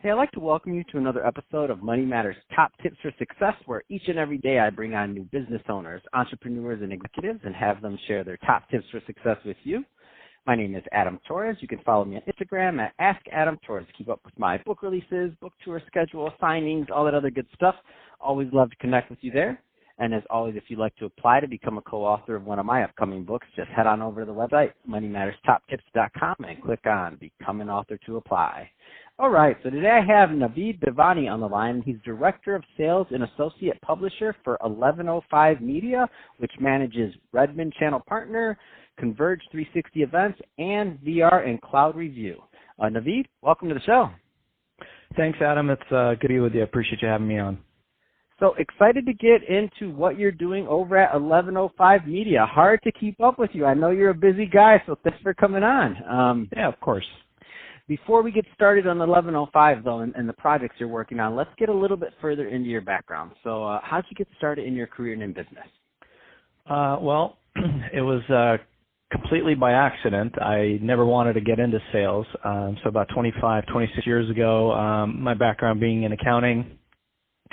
Hey, I'd like to welcome you to another episode of Money Matters Top Tips for Success, where each and every day I bring on new business owners, entrepreneurs, and executives and have them share their top tips for success with you. My name is Adam Torres. You can follow me on Instagram at AskAdamTorres to keep up with my book releases, book tour schedule, signings, all that other good stuff. Always love to connect with you there. And as always, if you'd like to apply to become a co-author of one of my upcoming books, just head on over to the website, moneymatterstoptips.com, and click on Become an Author to apply. All right, so today I have Navid Davani on the line. He's Director of Sales and Associate Publisher for 1105 Media, which manages Redmond Channel Partner, Converge 360 events, and VR and Cloud Review. Navid, welcome to the show. Thanks, Adam. It's good to be with you. I appreciate you having me on. So excited to get into what you're doing over at 1105 Media. Hard to keep up with you. I know you're a busy guy, so thanks for coming on. Yeah, of course. Before we get started on 1105, though, and the projects you're working on, let's get a little bit further into your background. So how'd you get started in your career and in business? Well, it was completely by accident. I never wanted to get into sales. So about 26 years ago, my background being in accounting,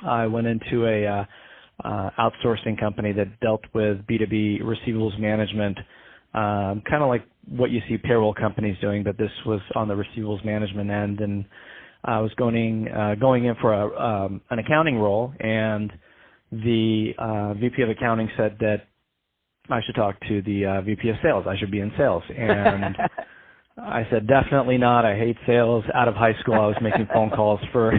I went into a outsourcing company that dealt with B2B receivables management, kind of like what you see payroll companies doing, but this was on the receivables management end. And I was going in for an accounting role, and the VP of accounting said that I should talk to the VP of sales. I should be in sales. And I said, definitely not. I hate sales. Out of high school, I was making phone calls for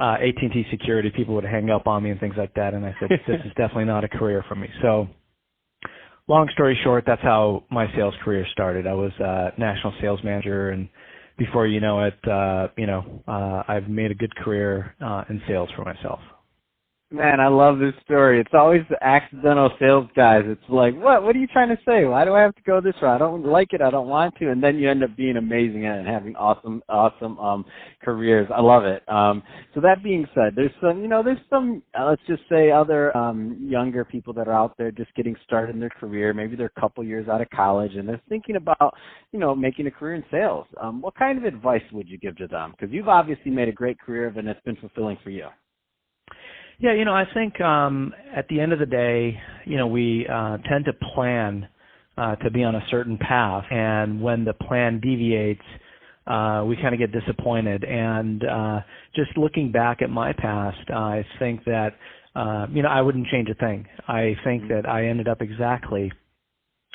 AT&T security. People would hang up on me and things like that. And I said, this is definitely not a career for me. So long story short, that's how my sales career started. I was a national sales manager, and before you know it, I've made a good career in sales for myself. Man, I love this story. It's always the accidental sales guys. It's like, what are you trying to say? Why do I have to go this route? I don't like it. I don't want to. And then you end up being amazing at it and having awesome careers. I love it. So that being said, there's some, let's just say other younger people that are out there just getting started in their career. Maybe they're a couple years out of college and they're thinking about, making a career in sales. What kind of advice would you give to them? Because you've obviously made a great career of it and it's been fulfilling for you. Yeah, I think at the end of the day, we tend to plan to be on a certain path, and when the plan deviates, we kind of get disappointed. And just looking back at my past, I think that, I wouldn't change a thing. I think that I ended up exactly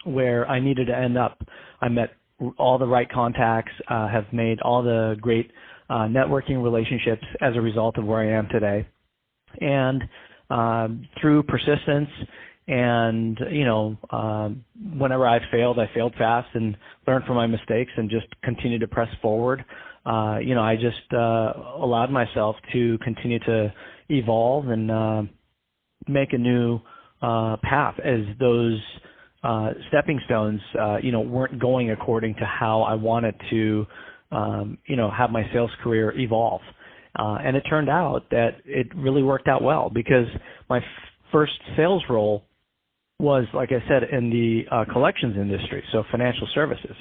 where I needed to end up. I met all the right contacts, have made all the great networking relationships as a result of where I am today. And through persistence and, whenever I failed fast and learned from my mistakes and just continued to press forward. I just allowed myself to continue to evolve and make a new path as those stepping stones, weren't going according to how I wanted to, have my sales career evolve. And it turned out that it really worked out well because my first sales role was, like I said, in the collections industry, so financial services.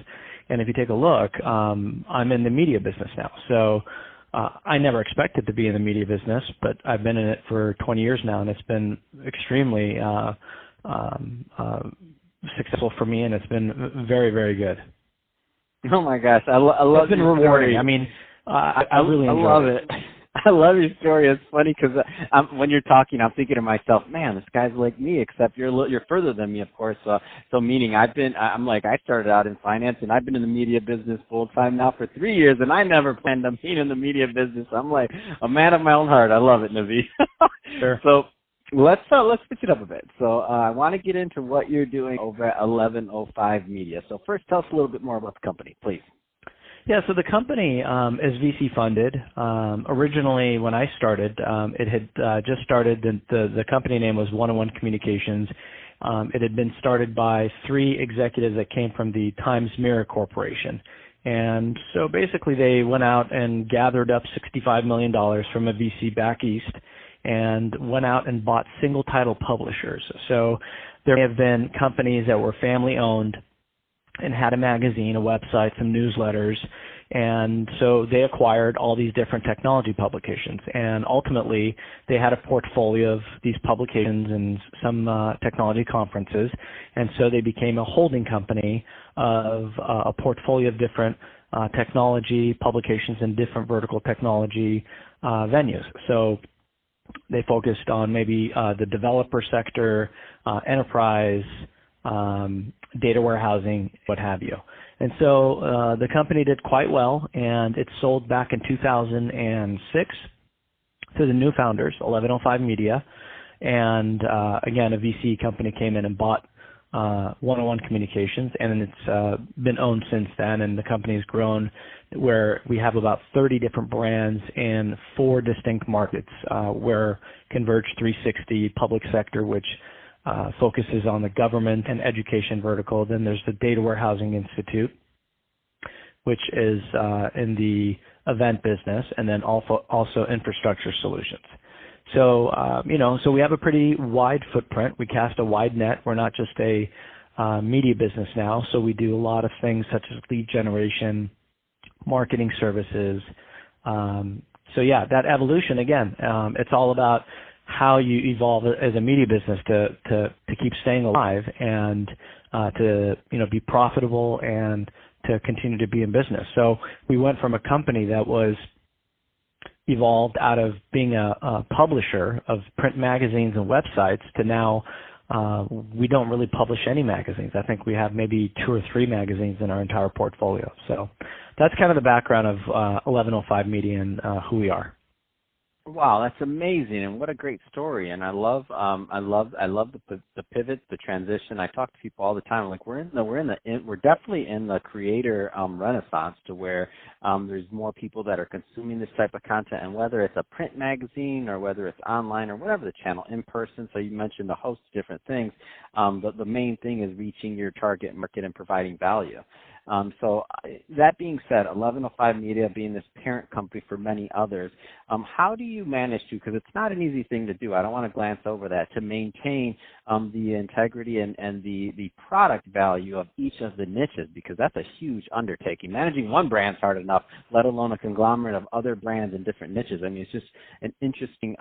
And if you take a look, I'm in the media business now. So I never expected to be in the media business, but I've been in it for 20 years now, and it's been extremely successful for me, and it's been very, very when Oh, my gosh. I love It's been rewarding. I mean, I really enjoy love it. I love your story. It's funny because when you're talking, I'm thinking to myself, man, this guy's like me, except you're further than me, of course. So meaning I started out in finance, and I've been in the media business full time now for 3 years, and I never planned on being in the media business. I'm like a man of my own heart. I love it, Navid. Sure. So let's switch it up a bit. So I want to get into what you're doing over at 1105 Media. So first, tell us a little bit more about the company, please. Yeah, so the company is VC funded. Originally, when I started, it had just started. The company name was 101 Communications. It had been started by 3 executives that came from the Times Mirror Corporation. And so basically they went out and gathered up $65 million from a VC back east and went out and bought single title publishers. So there have been companies that were family owned and had a magazine, a website, some newsletters, And so they acquired all these different technology publications. And ultimately, they had a portfolio of these publications and some technology conferences. And so they became a holding company of a portfolio of different technology publications and different vertical technology venues. So they focused on maybe the developer sector, enterprise, data warehousing, what have you. And so the company did quite well, and it sold back in 2006 to the new founders, 1105 Media. And again, a VC company came in and bought 101 Communications, and it's been owned since then, and the company's grown where we have about 30 different brands in 4 distinct markets, where Converge 360, public sector, which focuses on the government and education vertical. Then there's the Data Warehousing Institute, which is in the event business, and then also infrastructure solutions. So, so we have a pretty wide footprint. We cast a wide net. We're not just a media business now, so we do a lot of things such as lead generation, marketing services. So yeah, that evolution, again, it's all about how you evolve as a media business to keep staying alive and to be profitable and to continue to be in business. So we went from a company that was evolved out of being a publisher of print magazines and websites to now we don't really publish any magazines. I think we have maybe 2 or 3 magazines in our entire portfolio. So that's kind of the background of 1105 Media and who we are. Wow, that's amazing, and what a great story! And I love the pivot, the transition. I talk to people all the time. Like we're definitely in the creator renaissance, to where there's more people that are consuming this type of content, and whether it's a print magazine or whether it's online or whatever the channel, in person. So you mentioned a host of different things, but the main thing is reaching your target market and providing value. So that being said, 1105 Media being this parent company for many others, how do you manage to, because it's not an easy thing to do, I don't want to glance over that, to maintain the integrity and the product value of each of the niches, because that's a huge undertaking. Managing one brand's hard enough, let alone a conglomerate of other brands in different niches. I mean, it's just an interesting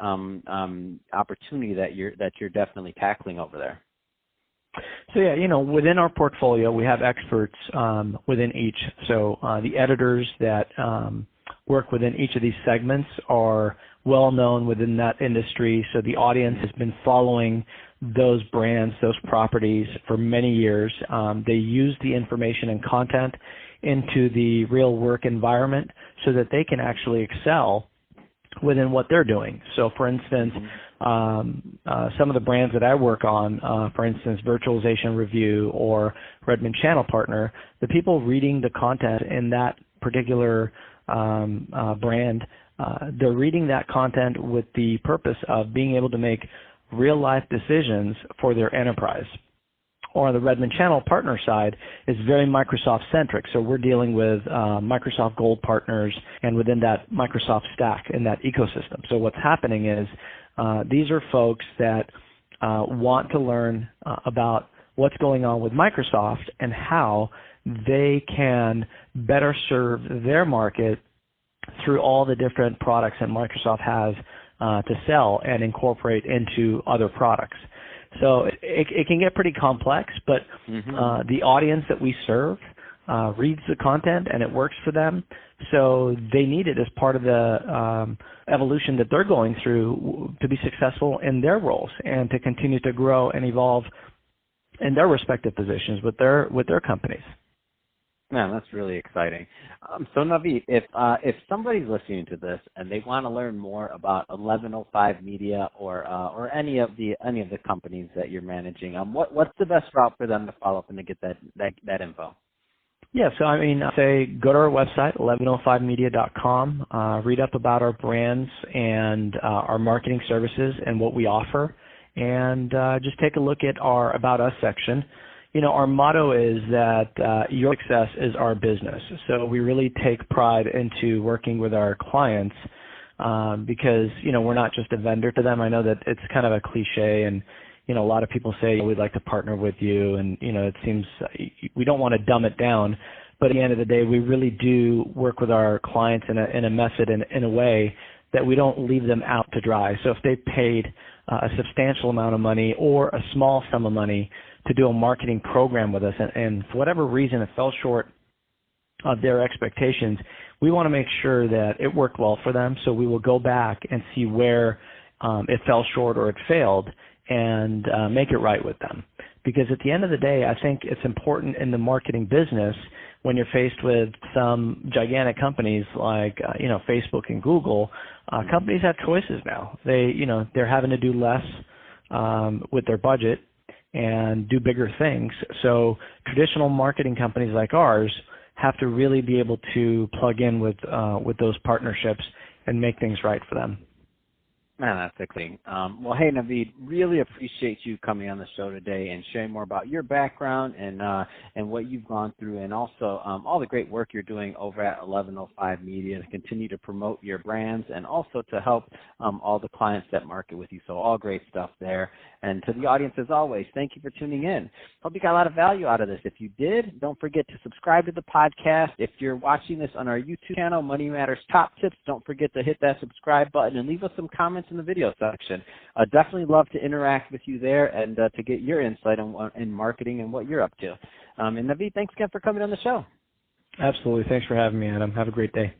opportunity that you're definitely tackling over there. So yeah, within our portfolio, we have experts within each. So the editors that work within each of these segments are well known within that industry. So the audience has been following those brands, those properties for many years. They use the information and content into the real work environment so that they can actually excel within what they're doing. So for instance, some of the brands that I work on, for instance, Virtualization Review or Redmond Channel Partner, the people reading the content in that particular brand, they're reading that content with the purpose of being able to make real-life decisions for their enterprise. Or on the Redmond Channel Partner side, is very Microsoft-centric. So we're dealing with Microsoft Gold partners and within that Microsoft stack in that ecosystem. So what's happening is these are folks that want to learn about what's going on with Microsoft and how they can better serve their market through all the different products that Microsoft has to sell and incorporate into other products. So it can get pretty complex, but the audience that we serve reads the content and it works for them. So they need it as part of the evolution that they're going through to be successful in their roles and to continue to grow and evolve in their respective positions with their companies. Man, that's really exciting. So Navid, if somebody's listening to this and they want to learn more about 1105 Media or any of the companies that you're managing, what's the best route for them to follow up and to get that info? Yeah, so I mean, say go to our website, 1105media.com, read up about our brands and our marketing services and what we offer, and just take a look at our About Us section. Our motto is that your success is our business. So we really take pride into working with our clients because, we're not just a vendor to them. I know that it's kind of a cliche and, a lot of people say we'd like to partner with you and, it seems we don't want to dumb it down. But at the end of the day, we really do work with our clients in a method, in a way that we don't leave them out to dry. So if they paid a substantial amount of money or a small sum of money to do a marketing program with us, and for whatever reason it fell short of their expectations, we want to make sure that it worked well for them. So we will go back and see where it fell short or it failed and make it right with them. Because at the end of the day, I think it's important in the marketing business when you're faced with some gigantic companies like Facebook and Google. Companies have choices now. They're having to do less with their budget and do bigger things. So traditional marketing companies like ours have to really be able to plug in with those partnerships and make things right for them. Man, that's exciting. Well, hey, Navid, really appreciate you coming on the show today and sharing more about your background and what you've gone through, and also all the great work you're doing over at 1105 Media to continue to promote your brands and also to help all the clients that market with you. So all great stuff there. And to the audience, as always, thank you for tuning in. Hope you got a lot of value out of this. If you did, don't forget to subscribe to the podcast. If you're watching this on our YouTube channel, Money Matters Top Tips, don't forget to hit that subscribe button and leave us some comments in the video section. Definitely love to interact with you there and to get your insight in marketing and what you're up to. And Navid, thanks again for coming on the show. Absolutely. Thanks for having me, Adam. Have a great day.